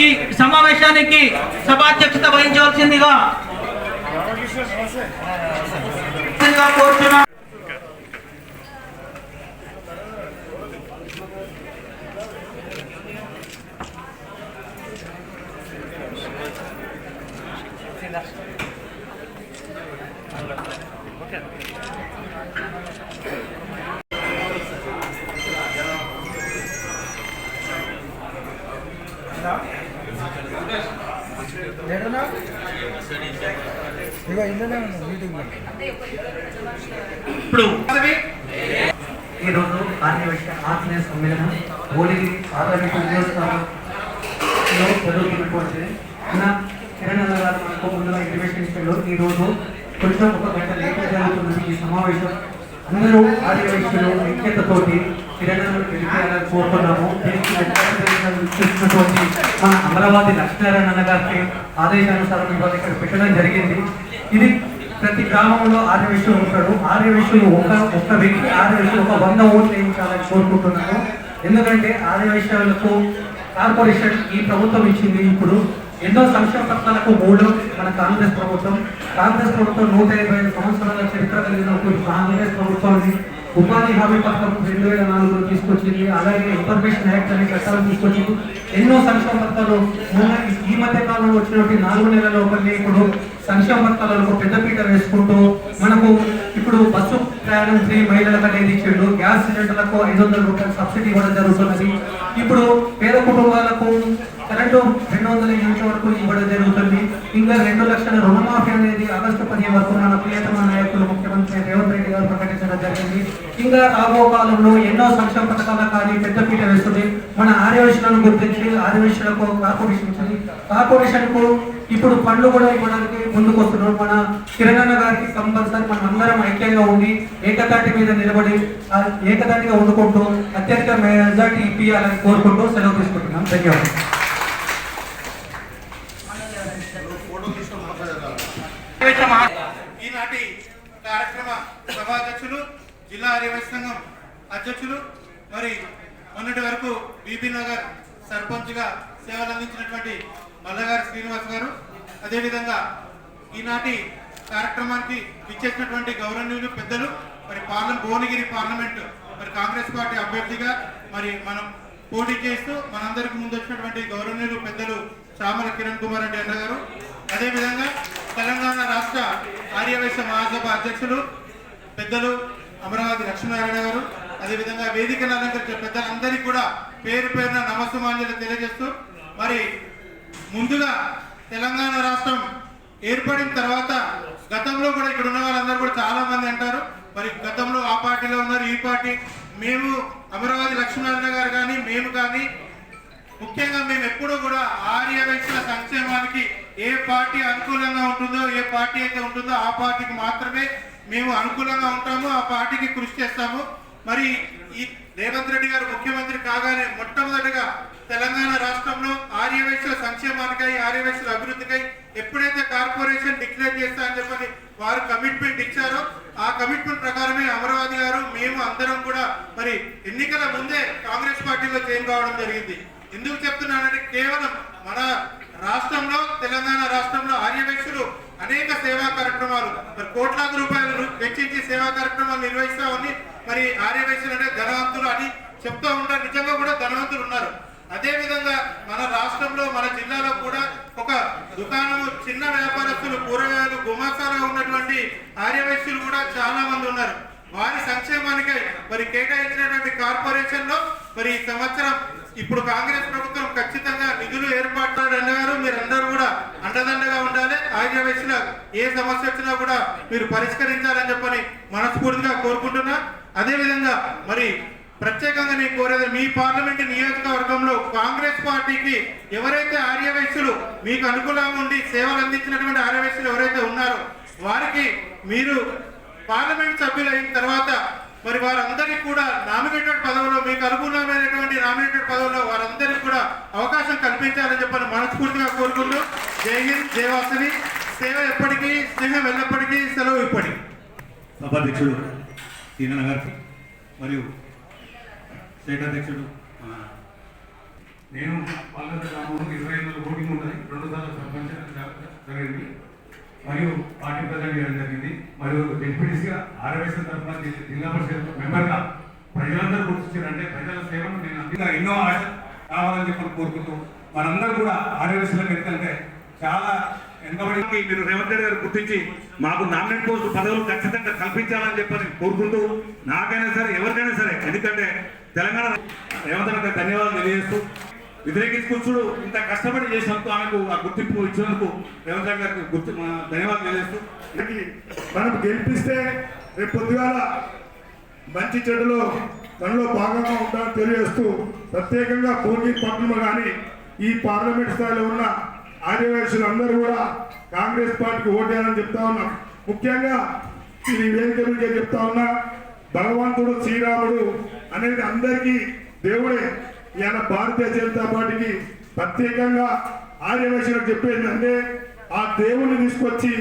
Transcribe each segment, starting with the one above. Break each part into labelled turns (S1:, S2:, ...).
S1: ఈ సమావేశానికి సభాధ్యక్షత వహించవలసిందిగా కోరుతున్నాను. ఇప్పుడు
S2: ఈరోజు ఆత్మీయ సమ్మేళనం భువనగిరి ఆధారిత ఉద్యోగంలో జరుగుతున్నటువంటి కిరణ్ గారు మనకు ముందుగా ఇంటిమేషన్ ఇచ్చారు. ఈరోజు కొంచెం ఒక గంట లేట్ జరుగుతున్నది ఈ సమావేశం. అందరూ ఆదివాసీలు ఐక్యతతోటి కిరణ్ గెలిపేయాలని కోరుకున్నాము. దీనికి చూసినటువంటి మన అమరావతి లక్ష్మీనారాయణ గారికి ఆదేశానుసారం ఇవాళ ఇక్కడ పెట్టడం జరిగింది. ఇది ప్రతి గ్రామంలో ఆర్యవైశ్యులు ఉంటాడు. ఆర్యవైశ్యులు ఒక్క వ్యక్తి ఆర్యవైశ్యులు 100 ఓట్లు వేయించాలని కోరుకుంటున్నాను. ఎందుకంటే ఆర్యవైశ్యులకు కార్పొరేషన్ ఈ ప్రభుత్వం ఇచ్చింది. ఇప్పుడు ఎన్నో సంక్షేమ పథకాలకు మూలం మన కాంగ్రెస్ ప్రభుత్వం 125 సంవత్సరాల చరిత్ర కలిగిన కాంగ్రెస్ ప్రభుత్వాన్ని ఉపాధి హామీ పథకం 2004లో తీసుకొచ్చింది. అలాగే ఇన్ఫర్మేషన్ యాక్ట్ అనే చట్టాలు తీసుకొచ్చింది. ఎన్నో సంక్షేమ పథకాలు ఈ మధ్య కాలంలో వచ్చినటువంటి 4 నెలల లోపలే ఇప్పుడు సంక్షేమ పథకాలకు పెద్దపీట వేసుకుంటూ మనకు ఇప్పుడు బస్సు ప్రయాణం ఫ్రీ మహిళలకు అనేది ఇచ్చిండు. గ్యాస్ సిలిండర్లకు 500 రూపాయలు సబ్సిడీ ఇవ్వడం జరుగుతున్నది. ఇప్పుడు పేద కుటుంబాలకు కరెంటు 200 యూనిట్ల వరకు ఇవ్వడం జరుగుతుంది. ఇంకా 2 లక్షల రుణమాఫీ అనేది ఆగస్టు 15 వరకు మన ప్రియతమ నాయకులు ముఖ్యమంత్రి రేవంత్ రెడ్డి గారు ప్రకటించడం జరిగింది. ఇంకా రాబో కాలంలో ఎన్నో సంక్షేమ పథకాల కానీ పెద్దపీట వేస్తుంది. మన ఆర్యవైశ్యులను గుర్తించి ఆర్యవైశ్యులకు కార్పొరేషన్ ఇచ్చింది. కార్పొరేషన్ కు ఇప్పుడు ఫండ్లు కూడా ఇవ్వడానికి ముందుకు వస్తున్నారు. మన కిరణ్ గారికి కంపల్సరీ మనం అందరం ఐక్యంగా ఉండి ఏకతాటి మీద నిలబడి ఏకతాటిగా వండుకుంటూ అత్యధిక మెజార్టీ ఇప్పియాలని కోరుకుంటూ సెలవు తీసుకుంటున్నాం. ధన్యవాదాలు.
S3: ఈనాటి కార్యక్రమ సభాధ్యక్షులు జిల్లా ఆర్యవైశ్య సంఘం అధ్యక్షులు మరి మొన్నటి వరకు బీబీ నగర్ సర్పంచ్గా సేవలు అందించినటువంటి మల్లగారి శ్రీనివాస్ గారు, అదేవిధంగా ఈనాటి కార్యక్రమానికి ఇచ్చేసినటువంటి గౌరవనీయులు పెద్దలు మరి భువనగిరి పార్లమెంట్ మరి కాంగ్రెస్ పార్టీ అభ్యర్థిగా మరి మనం పోటీ చేస్తూ మనందరికి ముందు వచ్చినటువంటి గౌరవనీయులు పెద్దలు చామల కిరణ్ కుమార్ రెడ్డి అన్న గారు, అదేవిధంగా తెలంగాణ రాష్ట్ర ఆర్యవైశ్య మహాసభ అధ్యక్షులు పెద్దలు అమరావతి లక్ష్మీనారాయణ గారు, అదేవిధంగా వేదికను అలంకరించిన పెద్దలందరికీ కూడా పేరు పేరున నమస్సుమాంజలి తెలియజేస్తూ మరి ముందుగా తెలంగాణ రాష్ట్రం ఏర్పడిన తర్వాత గతంలో కూడా ఇక్కడ ఉన్న వాళ్ళందరూ కూడా చాలా మంది అంటారు మరి గతంలో ఆ పార్టీలో ఉన్నారు ఈ పార్టీ. మేము అమరావతి లక్ష్మీనారాయణ గారు కానీ మేము కానీ ముఖ్యంగా మేము ఎప్పుడూ కూడా ఆర్యవైశ్యుల సంక్షేమానికి ఏ పార్టీ అనుకూలంగా ఉంటుందో ఏ పార్టీ అయితే ఉంటుందో ఆ పార్టీకి మాత్రమే మేము అనుకూలంగా ఉంటాము, ఆ పార్టీకి కృషి చేస్తాము. మరి ఈ రేవంత్ రెడ్డి గారు ముఖ్యమంత్రి కాగానే మొట్టమొదటిగా తెలంగాణ రాష్ట్రంలో ఆర్యవైశ్యుల సంక్షేమానికై ఆర్యవైశ్యుల అభివృద్ధికై ఎప్పుడైతే కార్పొరేషన్ డిక్లేర్ చేస్తా అని చెప్పని వారు కమిట్మెంట్ ఇచ్చారో ఆ కమిట్మెంట్ ప్రకారమే అమరావతి గారు మేము అందరం కూడా మరి ఎన్నికల ముందే కాంగ్రెస్ పార్టీలో చేంజ్ కావడం జరిగింది. ఎందుకు చెప్తున్నానంటే కేవలం మన రాష్ట్రంలో తెలంగాణ రాష్ట్రంలో ఆర్యవైశ్యులు అనేక సేవా కార్యక్రమాలు మరి కోట్లాది రూపాయలు వెచ్చించి సేవా కార్యక్రమాలు నిర్వహిస్తామని మరి ఆర్యవైశ్యులు అంటే ధనవంతులు అని చెప్తూ ఉంటారు. నిజంగా కూడా ధనవంతులు ఉన్నారు. అదే విధంగా మన రాష్ట్రంలో మన జిల్లాలో కూడా ఒక దుకాణము చిన్న వ్యాపారస్తులు కూరగాయలు గుమాసాలుగా ఉన్నటువంటి ఆర్యవైశ్యులు కూడా చాలా మంది ఉన్నారు. వారి సంక్షేమానికై మరి కేటాయించినటువంటి కార్పొరేషన్ లో మరి ఈ సంవత్సరం ఇప్పుడు కాంగ్రెస్ ప్రభుత్వం ఖచ్చితంగా నిధులు ఏర్పాటు అన్నగారు మీరందరూ కూడా అండదండగా ఉండాలి. ఆర్యవైశ్యుల ఏ సమస్య వచ్చినా కూడా మీరు పరిష్కరించాలని చెప్పని మనస్ఫూర్తిగా కోరుకుంటున్నా. అదే విధంగా మరి ప్రత్యేకంగా నేను కోరేది మీ పార్లమెంట్ నియోజకవర్గంలో కాంగ్రెస్ పార్టీకి ఎవరైతే ఆర్యవైశ్యులు మీకు అనుకూలంగా ఉండి సేవలు అందించినటువంటి ఆర్యవైశ్యులు ఎవరైతే ఉన్నారో వారికి మీరు పార్లమెంట్ సభ్యులు అయిన తర్వాత మరి వారందరికీ కూడా నామినేటెడ్ పదవుల్లో మీకు అనుకూలమైనటువంటి నామినేటెడ్ పదవుల్లో వారందరికీ కూడా అవకాశం కల్పించాలని చెప్పని మనస్ఫూర్తిగా కోరుకుంటూ జై హింద్ జై వాసవి. సేవ ఎప్పటికీ, స్నేహం ఎల్లప్పటికీ, సెలవు ఇప్పటికీ.
S4: సభాధ్యక్షుడు కిరణ్ గారికి మరియు స్టేట్ అధ్యక్షుడు నేను పాలన గ్రామంలో 25 ఓటింగ్ ఉన్నది, 2 సార్లు సర్పంచ్ జరిగింది మరియు పార్టీ ప్రజలు చేయడం జరిగింది. మరియు డిప్యూటీస్గా ఆర్ఎస్ఎస్ తరఫున జిల్లా పరిషత్ మెంబర్గా ప్రజలందరూ గుర్తించారంటే ప్రజల సేవను నేను ఇంకా ఎన్నో ఆశ కావాలని చెప్పి కోరుకుంటూ మనందరూ కూడా ఆర్ఎస్ఎస్లోకి వెళ్తుంటే చాలా వెనుకబడి మీరు రేవంత్ రెడ్డి గారు గుర్తించి మాకు నామినేట్ పోస్ట్ పదవులు ఖచ్చితంగా కల్పించాలని చెప్పని కోరుకుంటూ నాకైనా సరే ఎవరికైనా సరే, ఎందుకంటే తెలంగాణ రేవంత్ రెడ్డి ధన్యవాదాలు తెలియజేస్తూ వ్యతిరేకించుకుంటూ ఇంత కష్టపడి చేసినందుకు ఆమెకు ఆ గుర్తింపు ఇచ్చినందుకు రేవంత్ రెడ్డి గారికి ధన్యవాదాలు తెలియజేస్తూ
S5: మనం గెలిపిస్తే రేపు పొద్దుగాల మంచి చెడులో మనలో భాగంగా ఉంటామని తెలియజేస్తూ ప్రత్యేకంగా భోగి పట్టణంలో కానీ ఈ పార్లమెంట్ స్థాయిలో ఉన్న ఆదివాసులందరూ కూడా కాంగ్రెస్ పార్టీకి ఓటేయాలని చెప్తా ఉన్నాం. ముఖ్యంగా ఇది వేదిక మీద చెప్తా ఉన్నా, భగవంతుడు శ్రీరాముడు అనేది అందరికీ దేవుడే. ఇవాళ భారతీయ జనతా పార్టీకి ప్రత్యేకంగా ఆర్యవైశ్యులకు చెప్పేది అంటే ఆ దేవుణ్ణి తీసుకొచ్చి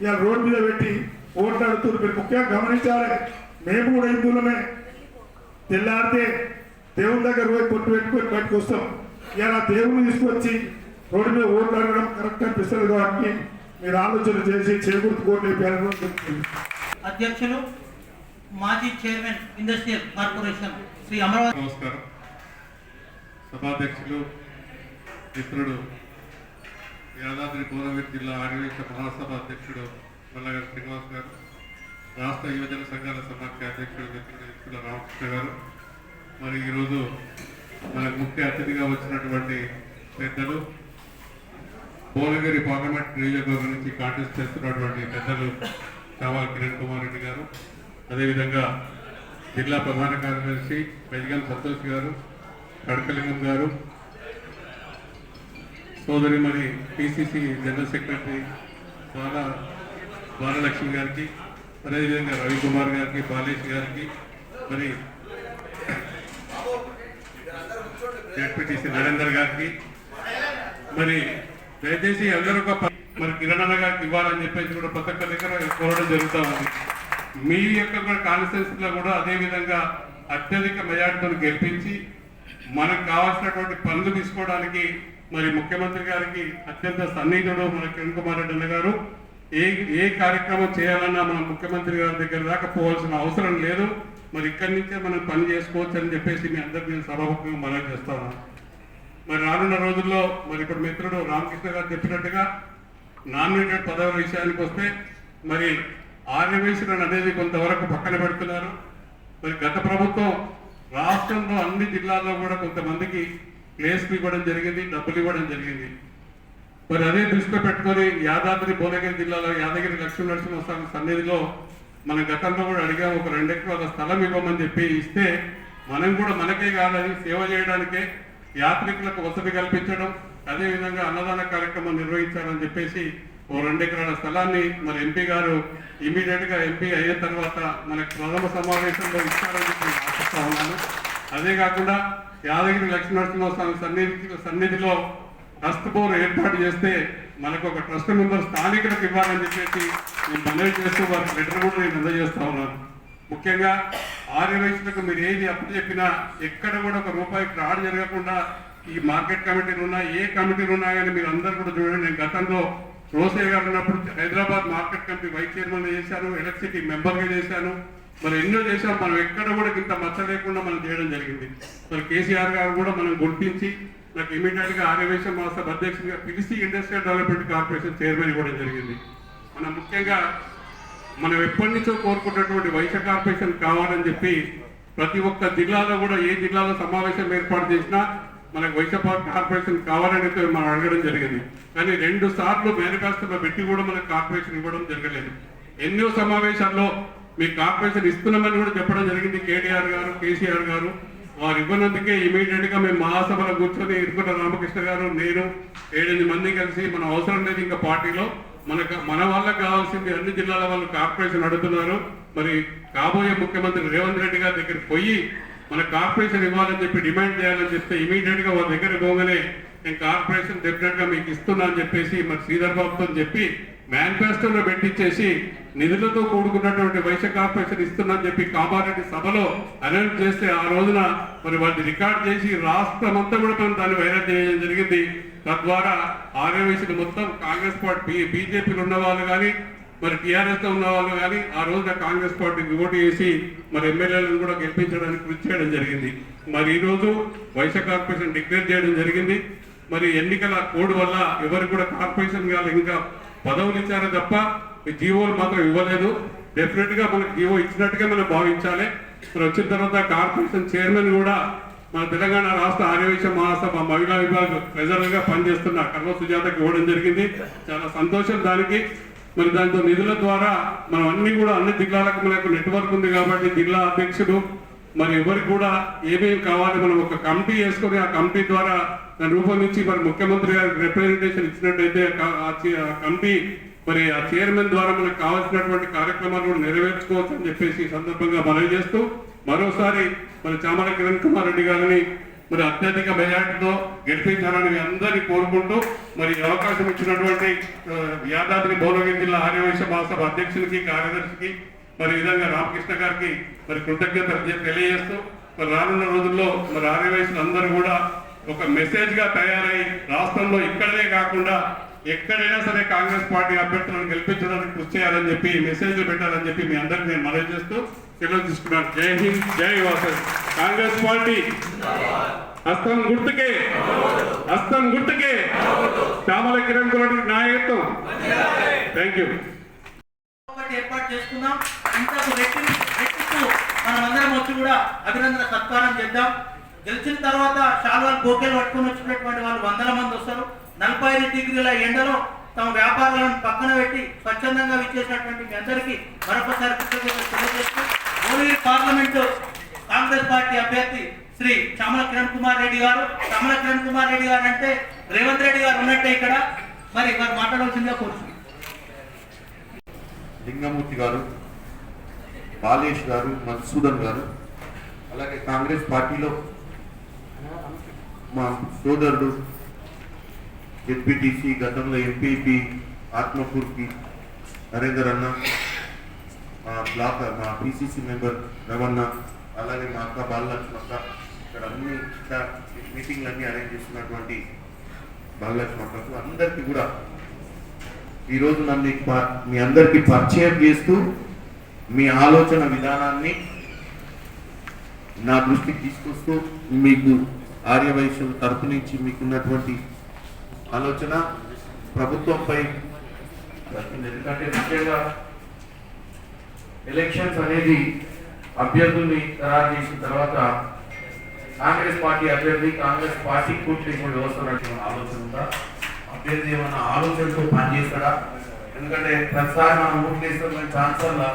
S5: ఇవాళ రోడ్డు మీద పెట్టి ఓట్లాడుతున్నారు. మీరు ముఖ్యంగా గమనించాలి, మేము కూడా హిందువులమే. తెల్లారితే దేవుని దగ్గర పోయి పొట్టు పెట్టుకొని బయటకు వస్తాం. ఇలా దేవుని తీసుకొచ్చి రోడ్డు మీద ఓట్లు అడగడం కరెక్ట్ అనిపిస్తుంది. కాబట్టి మీరు ఆలోచన చేసి చేకూర్తి కోట్లు వేయాలని
S1: అధ్యక్షులు మాజీ chairman industrial corporation Shri Amaravati.
S3: నమస్కారం. సభాధ్యక్షులు మిత్రుడు యాదాద్రి భువనగిరి జిల్లా ఆర్యవైశ్య మహాసభ అధ్యక్షుడు మల్లగారి శ్రీనివాస్ గారు, రాష్ట్ర యువజన సంఘాల సమాఖ్య అధ్యక్షుడు మిత్రుడు రామకృష్ణ గారు, మరి ఈరోజు మనకు ముఖ్య అతిథిగా వచ్చినటువంటి పెద్దలు భువనగిరి పార్లమెంట్ నియోజకవర్గం నుంచి కాంటెస్ట్ చేస్తున్నటువంటి పెద్దలు చావాల కిరణ్ కుమార్ రెడ్డి గారు, అదేవిధంగా జిల్లా ప్రధాన కార్యదర్శి బెజగల్ సంతోష్ గారు, కడకలింగం గారు, సోదరి మరి పిసిసి జనరల్ సెక్రటరీ బాలలక్ష్మి గారికి, అదేవిధంగా రవికుమార్ గారికి, బాలేష్ గారికి, మరి జడ్పీటీసీ నరేందర్ గారికి, మరి దయచేసి అందరూ మరి కిరణ్ గారికి ఇవ్వాలని చెప్పేసి కూడా ప్రతి ఒక్క దగ్గర కోరడం జరుగుతూ ఉంది. మీ యొక్క కూడా కాన్స్టిట్యూన్సీలో కూడా అదేవిధంగా అత్యధిక మెజార్టీతో గెలిపించి మనకు కావాల్సినటువంటి పనులు తీసుకోవడానికి మరి ముఖ్యమంత్రి గారికి అత్యంత సన్నిహితుడు మన కిరణ్ కుమార్ రెడ్డి అన్న గారు. ఏ కార్యక్రమం చేయాలన్నా మనం ముఖ్యమంత్రి గారి దగ్గర దాకా పోవాల్సిన అవసరం లేదు. మరి ఇక్కడి నుంచే మనం పని చేసుకోవచ్చు అని చెప్పేసి మీ అందరికీ నేను సభాముఖంగా మనవి చేస్తాను. మరి రానున్న రోజుల్లో మరి ఇప్పుడు మిత్రుడు రామకృష్ణ గారు చెప్పినట్టుగా నామినేటెడ్ పదవుల విషయానికి వస్తే మరి ఆర్యవైశ్యులను అనేది కొంతవరకు పక్కన పెడుతున్నారు. మరి గత ప్రభుత్వం రాష్ట్రంలో అన్ని జిల్లాల్లో కూడా కొంతమందికి ప్లేస్లు ఇవ్వడం జరిగింది, డబ్బులు ఇవ్వడం జరిగింది. మరి అదే దృష్టిలో పెట్టుకొని యాదాద్రి భువనగిరి జిల్లాలో యాదగిరి లక్ష్మీ నరసింహస్వామి సన్నిధిలో మన గతంలో కూడా అడిగా ఒక 2 ఎకరాల స్థలం ఇవ్వమని చెప్పి ఇస్తే మనం కూడా మనకే కాదని సేవ చేయడానికే యాత్రికులకు వసతి కల్పించడం, అదేవిధంగా అన్నదాన కార్యక్రమం నిర్వహించాలని చెప్పేసి ఓ 2 ఎకరాల స్థలాన్ని మరి ఎంపీ గారు ఇమీడియట్ గా ఎంపీ అయిన తర్వాత మనకు ప్రథమ సమావేశంలో ఇస్తారని చెప్పి ఆశిస్తా ఉన్నాను. అదే కాకుండా యాదగిరి లక్ష్మీ నరసింహస్వామి సన్నిధిలో ట్రస్ట్ బోర్డు ఏర్పాటు చేస్తే మనకు ఒక ట్రస్ట్ మెంబర్ స్థానికులకు ఇవ్వాలని చెప్పేసి నేను మనవి చేస్తూ వారికి లెటర్ కూడా నేను అందజేస్తా ఉన్నాను. ముఖ్యంగా ఆర్యవైశ్యులకు మీరు ఏది అప్పు చెప్పినా ఎక్కడ కూడా ఒక రూపాయి ఫ్రాడ్ జరగకుండా ఈ మార్కెట్ కమిటీలు ఉన్నా ఏ కమిటీలు ఉన్నా కానీ మీరు అందరూ కూడా చూడండి. నేను గతంలో రోసయ్య గారు ఉన్నప్పుడు Hyderabad market committee vice chairman చేశాను, ఎలక్ట్రిసిటీ మెంబర్గా చేశాను, మరి ఎన్నో చేశాం. మనం ఎక్కడ కూడా ఇంత మచ్చ లేకుండా మనం చేయడం జరిగింది. మరి కేసీఆర్ గారు కూడా మనం గుర్తించి నాకు ఇమీడియట్గా ఆర్యవైశ్య మహాసభ అధ్యక్షుడిగా పిలిచి ఇండస్ట్రియల్ డెవలప్మెంట్ కార్పొరేషన్ చైర్మన్ ఇవ్వడం జరిగింది. మనం ముఖ్యంగా మనం ఎప్పటి నుంచో కోరుకున్నటువంటి వైశ్య కార్పొరేషన్ కావాలని చెప్పి ప్రతి ఒక్క జిల్లాలో కూడా ఏ జిల్లాలో సమావేశం ఏర్పాటు చేసినా మనకు వైశ్య కార్పొరేషన్ కావాలని మనం అడగడం జరిగింది. కానీ 2 సార్లు మేనిఫెస్టోలో పెట్టి కూడా మనకు కార్పొరేషన్ ఇవ్వడం జరగలేదు. ఎన్నో సమావేశాల్లో మీ కార్పొరేషన్ ఇస్తున్నామని కూడా చెప్పడం జరిగింది. కేటీఆర్ గారు, కేసీఆర్ గారు వారు ఇవ్వనందుకే ఇమీడియట్ గా మేము మహాసభలో కూర్చొని ఇరుకుట రామకృష్ణ గారు, నేను 7-8 మంది కలిసి మనం అవసరం లేదు ఇంకా పార్టీలో మన వాళ్ళకి కావాల్సింది అన్ని జిల్లాల వాళ్ళు కార్పొరేషన్ అడుగుతున్నారు. మరి కాబోయే ముఖ్యమంత్రి రేవంత్ రెడ్డి గారి దగ్గరికి పోయి మన కార్పొరేషన్ ఇవ్వాలని చెప్పి డిమాండ్ చేయాలని చెప్తే ఇమీడియట్ గా వాళ్ళ దగ్గర పోగానే నేను కార్పొరేషన్ డెఫినెట్ గా మీకు ఇస్తున్నా అని చెప్పేసి మరి శ్రీధర్ బాబుతో చెప్పి
S4: మేనిఫెస్టోలో పెట్టించేసి నిధులతో కూడుకున్నటువంటి వైశ్య కార్పొరేషన్ ఇస్తుందని చెప్పి కామారెడ్డి సభలో అనౌన్స్ చేస్తే ఆ రోజున మరి వాటిని రికార్డ్ చేసి రాష్ట్రం అంతా కూడా మనం దాన్ని వైరల్ చేయడం జరిగింది. తద్వారా ఆర్యవైశ్యులు మొత్తం కాంగ్రెస్ పార్టీ బీజేపీలో ఉన్న వాళ్ళు కానీ మరి టీఆర్ఎస్లో ఉన్న వాళ్ళు కానీ ఆ రోజున కాంగ్రెస్ పార్టీకి ఓటు వేసి మరి ఎమ్మెల్యేలను కూడా గెలిపించడానికి కృషి చేయడం జరిగింది. మరి ఈరోజు వైశ్య కార్పొరేషన్ డిక్లేర్ చేయడం జరిగింది. మరి ఎన్నికల కోడ్ వల్ల ఎవరు కూడా కార్పొరేషన్ గారు ఇంకా పదవులు ఇచ్చారే తప్ప జీవోలు మాత్రం ఇవ్వలేదు. డెఫినెట్ గా మనకు జీవో ఇచ్చినట్టుగా మనం భావించాలి. మరి వచ్చిన తర్వాత కార్పొరేషన్ చైర్మన్ కూడా మన తెలంగాణ రాష్ట్ర ఆర్యవైశ్య మహాసభ మహిళా విభాగ ట్రెజరర్ గా పనిచేస్తున్న కర్వ సుజాతకి ఇవ్వడం జరిగింది. చాలా సంతోషం దానికి. మరి దాంతో నిధుల ద్వారా మనం అన్ని కూడా అన్ని జిల్లాలకు మనకు నెట్వర్క్ ఉంది కాబట్టి జిల్లా అధ్యక్షుడు మరి ఎవరికి కూడా ఏమేమి కావాలి మనం ఒక కమిటీ వేసుకొని ఆ కమిటీ ద్వారా రూపొందించి మరి ముఖ్యమంత్రి గారికి రిప్రజెంటేషన్ ఇచ్చినట్టయితే ఆ కమిటీ మరి ఆ చైర్మన్ ద్వారా మనకు కావాల్సినటువంటి కార్యక్రమాలు కూడా నెరవేర్చుకోవచ్చు అని చెప్పేసి ఈ సందర్భంగా మనవి చేస్తూ మరోసారి మరి చామల కిరణ్ కుమార్ రెడ్డి గారిని మరి అత్యధిక మెజార్టీతో గెలిపించాలని అందరినీ కోరుకుంటూ మరి అవకాశం ఇచ్చినటువంటి యాదాద్రి భువనగిరి జిల్లా ఆర్యవైశ్య మహాసభ అధ్యక్షులకి కార్యదర్శికి మరి విధంగా రామకృష్ణ గారికి మరి కృతజ్ఞతలు తెలియజేస్తూ మరి రానున్న రోజుల్లో మరి ఆర్యవైశ్యులు అందరూ కూడా ఒక మెసేజ్ గా తయారై రాష్ట్రంలో ఇక్కడనే కాకుండా ఎక్కడైనా సరే కాంగ్రెస్ పార్టీ అభ్యర్థులను గెలిపించడానికి కృషి చేయాలని చెప్పి మెసేజ్లు పెట్టాలని చెప్పి మీ అందరికీ నేను మనవి చేస్తూ సెలవు తీసుకున్నాను. జై హింద్, జై వాసవి. కాంగ్రెస్ పార్టీ హస్తం గుర్తుకే, హస్తం గుర్తుకే, చామల కిరణ్ కుమార్ నాయకత్వం. Thank you.
S1: ఏర్పాటు చేసుకుందాం. ఇంతకు రెట్టింపు మనమందరం వచ్చి కూడా అభినందన సత్కారం చేద్దాం. గెలిచిన తర్వాత శాల్వాలు బోకేలు పట్టుకొని వచ్చినటువంటి వాళ్ళు వందల మంది వస్తారు. 45 డిగ్రీల ఎండలో తమ వ్యాపారాలను పక్కన పెట్టి స్వచ్ఛందంగా విచ్చేసినటువంటి మీ అందరికీ మరొకసారి కృతజ్ఞతలు తెలియజేస్తూ భువనగిరి పార్లమెంటు కాంగ్రెస్ పార్టీ అభ్యర్థి శ్రీ చామల కిరణ్ కుమార్ రెడ్డి గారు. చామల కిరణ్ కుమార్ రెడ్డి గారు అంటే రేవంత్ రెడ్డి గారు ఉన్నట్టే ఇక్కడ. మరి వారు మాట్లాడాల్సిందిగా కోరుతున్నాను.
S6: లింగమూర్తి గారు, బాలేష్ గారు, మధుసూదన్ గారు, అలాగే కాంగ్రెస్ పార్టీలో మా సోదరుడు జెడ్పీటీసీ, గతంలో ఎంపీపీ ఆత్మకూర్కి నరేందర్ అన్న, మా బ్లాక్ మా పిసిసి మెంబర్ రవణ, అలాగే మా అక్క బాలలక్ష్మి అక్క, ఇక్కడ అన్ని మీటింగ్లన్నీ అరేంజ్ చేస్తున్నటువంటి బాలలక్ష్మి అక్కకు అందరికీ కూడా ఈరోజు నన్ను మీ అందరికీ పరిచయం చేస్తూ మీ ఆలోచన విధానాన్ని నా దృష్టికి తీసుకొస్తూ మీకు ఆర్యవైశ్యుల తరపు నుంచి మీకున్నటువంటి ఆలోచన ప్రభుత్వంపై, ఎందుకంటే ముఖ్యంగా ఎలక్షన్స్ అనేది అభ్యర్థుల్ని ఖరారు చేసిన తర్వాత కాంగ్రెస్ పార్టీ అభ్యర్థి కాంగ్రెస్ పార్టీ కూటమి వ్యవస్థ ఆలోచన ఉందా, అభ్యర్థి ఏమన్నా ఆలోచనతో పనిచేస్తాడా? ఎందుకంటే ప్రతిసారి మనం ఓట్లు వేస్తాం ఛాన్సర్లా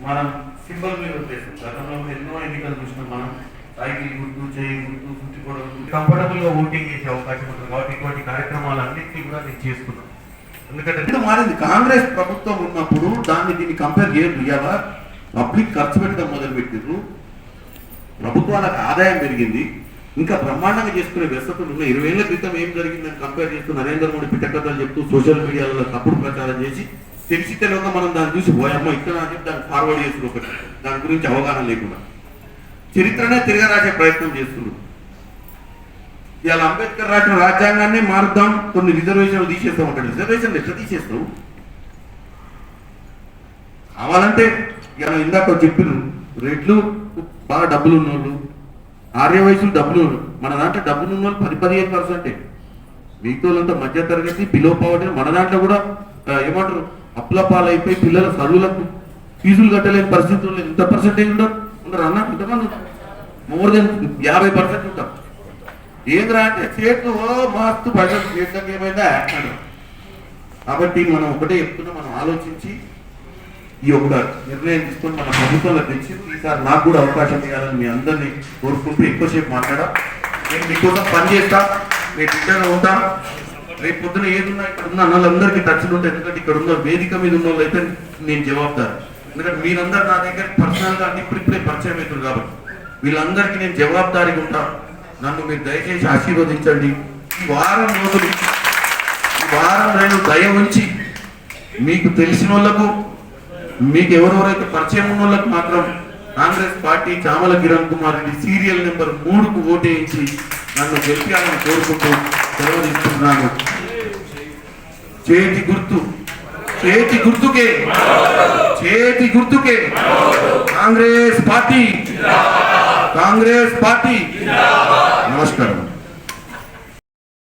S6: మనం సింబల్ మీద వదిలేస్తాం. గతంలో ఎన్నో ఎన్నికలు చూసినాం మనం. సైకిల్ గుర్తు, చేయి గుర్తు, గుర్తుకోవడం కంఫర్టబుల్ గా ఓటింగ్ చేసే అవకాశం ఉంటుంది కాబట్టి ఇటువంటి కార్యక్రమాలన్నింటినీ కూడా నేను చేసుకున్నాను. ఎందుకంటే మారింది. కాంగ్రెస్ ప్రభుత్వం ఉన్నప్పుడు దీన్ని కంపేర్ చేయరు. ఇవాళ పబ్లిక్ ఖర్చు పెట్టడం మొదలు పెట్టిర్రు, ప్రభుత్వాలకు ఆదాయం పెరిగింది, ఇంకా బ్రహ్మాండంగా చేసుకునే వ్యవస్థలు ఉన్నాయి. 20 ఏళ్ల క్రితం ఏం జరిగిందని కంపేర్ చేస్తూ నరేంద్ర మోడీ పిట్టకథలు చెప్తూ సోషల్ మీడియాలో తప్పుడు ప్రచారం చేసి తెలిసి తెలియక మనం దాన్ని చూసి పోయమ్మ ఇక్కడ అని చెప్పి దాన్ని ఫార్వర్డ్ చేస్తున్న ఒకటి, దాని గురించి అవగాహన లేకుండా చరిత్రనే తిరగరాసే ప్రయత్నం చేస్తున్నారు. ఇవాళ అంబేద్కర్ రాసిన రాజ్యాంగాన్ని మారుద్దాం, కొన్ని రిజర్వేషన్లు తీసేస్తాం అంటాడు. రిజర్వేషన్లు ఎట్లా తీసేస్తావు? కావాలంటే ఇలా ఇందాక చెప్పిన రెడ్లు బాగా డబ్బులు ఉన్నోళ్ళు, ఆర్యవైశ్యులు డబ్బులు, మన దాంట్లో డబ్బులు ఉన్న వాళ్ళు 10-15%. మిగతా వాళ్ళంతా మధ్య తరగతి, బిలో పవర్టీ. మన దాంట్లో కూడా ఏమంటారు అప్లపాలైపోయి పిల్లల చదువులకు ఫీజులు కట్టలేని పరిస్థితుల్లో ఎంత పర్సెంటేజ్ ఉండరు అన్న? ఇంతమంది మోర్ దెన్ 50% ఉంటాం. ఏంద్రా అంటే చేతులు మస్తు ప్రజలు చేయడానికి ఏమైందా అంటాడు. కాబట్టి మనం ఒకటే చెప్తున్నా, మనం ఆలోచించి ఈ యొక్క నిర్ణయం తీసుకొని మన ప్రభుత్వంలో తెచ్చి ఈసారి నాకు కూడా అవకాశం ఇవ్వాలని మీ అందరినీ కోరుకుంటూ ఎక్కువసేపు మాట్లాడా. నేను మీకోసం పనిచేస్తా, నేను ఇంటర్లో ఉంటా. రేపు పొద్దున ఏదున్నా ఇక్కడ ఉన్న అన్నలందరికీ టచ్లు ఉంటాయి. ఎందుకంటే ఇక్కడ ఉన్న వేదిక మీద ఉన్న వాళ్ళు అయితే నేను జవాబుదారు. ఎందుకంటే మీరందరూ నా దగ్గర పర్సనల్గా ఇప్పుడిప్పుడే పరిచయం అవుతుంది కాబట్టి వీళ్ళందరికీ నేను జవాబుదారీగా ఉంటా. నన్ను మీరు దయచేసి ఆశీర్వదించండి. ఈ వారం రోజులు వారం రెండు దయ ఉంచి మీకు తెలిసిన వాళ్ళకు మీకు ఎవరెవరైతే పరిచయం ఉన్న వాళ్ళకు మాత్రం Congress party Chamala Kiran Kumar Reddy serial number 3కు ఓటేయించి నన్ను గెలిపించాలని కోరుకుంటూ సెలవు తీసుకుంటున్నాను. చేతి గుర్తుకే కాంగ్రెస్ పార్టీ నమస్కారం.